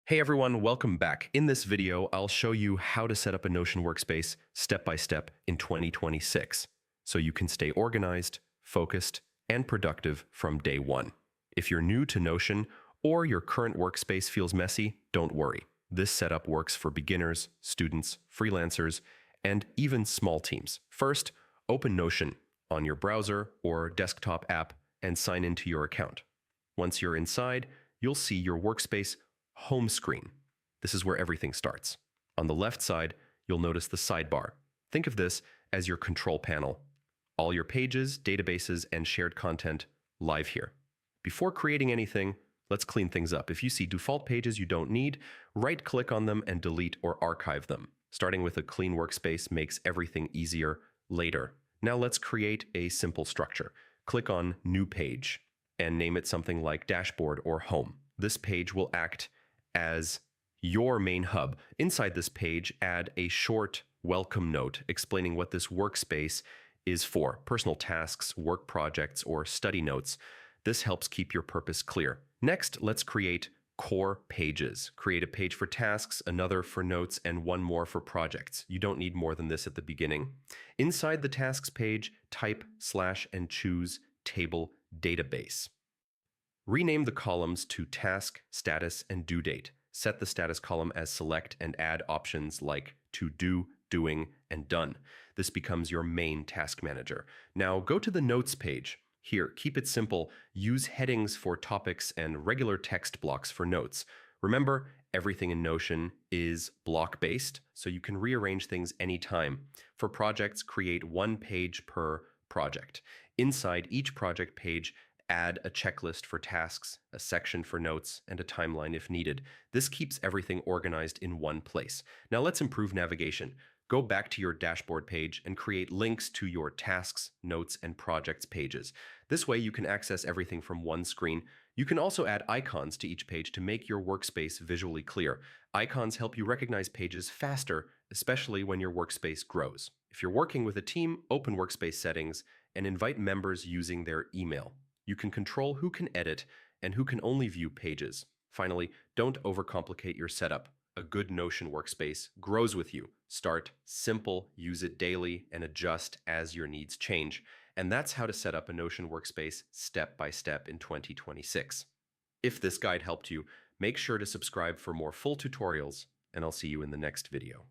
Hey everyone, welcome back. In this video, I'll show you how to set up a Notion workspace step by step in 2026 so you can stay organized, focused, and productive from day one. If you're new to Notion or your current workspace feels messy, don't worry. This setup works for beginners, students, freelancers, and even small teams. First, open Notion on your browser or desktop app and sign into your account. Once you're inside, you'll see your workspace home screen. This is where everything starts. On the left side, you'll notice the sidebar. Think of this as your control panel. All your pages, databases, and shared content live here. Before creating anything, let's clean things up. If you see default pages you don't need, right-click on them and delete or archive them. Starting with a clean workspace makes everything easier later. Now let's create a simple structure. Click on New Page and name it something like Dashboard or Home. This page will act as your main hub. Inside this page, add a short welcome note explaining what this workspace is for: personal tasks, work projects, or study notes. This helps keep your purpose clear. Next, let's create core pages. Create a page for tasks, another for notes, and one more for projects. You don't need more than this at the beginning. Inside the tasks page, type / and choose table database. Rename the columns to task, status, and due date. Set the status column as select and add options like to do, doing, and done. This becomes your main task manager. Now go to the notes page. Here, keep it simple. Use headings for topics and regular text blocks for notes. Remember, everything in Notion is block-based, so you can rearrange things anytime. For projects, create one page per project. Inside each project page, add a checklist for tasks, a section for notes, and a timeline if needed. This keeps everything organized in one place. Now let's improve navigation. Go back to your dashboard page and create links to your tasks, notes, and projects pages. This way you can access everything from one screen. You can also add icons to each page to make your workspace visually clear. Icons help you recognize pages faster, especially when your workspace grows. If you're working with a team, open Workspace settings and invite members using their email. You can control who can edit and who can only view pages. Finally, don't overcomplicate your setup. A good Notion workspace grows with you. Start simple, use it daily, and adjust as your needs change. And that's how to set up a Notion workspace step by step in 2026. If this guide helped you, make sure to subscribe for more full tutorials, and I'll see you in the next video.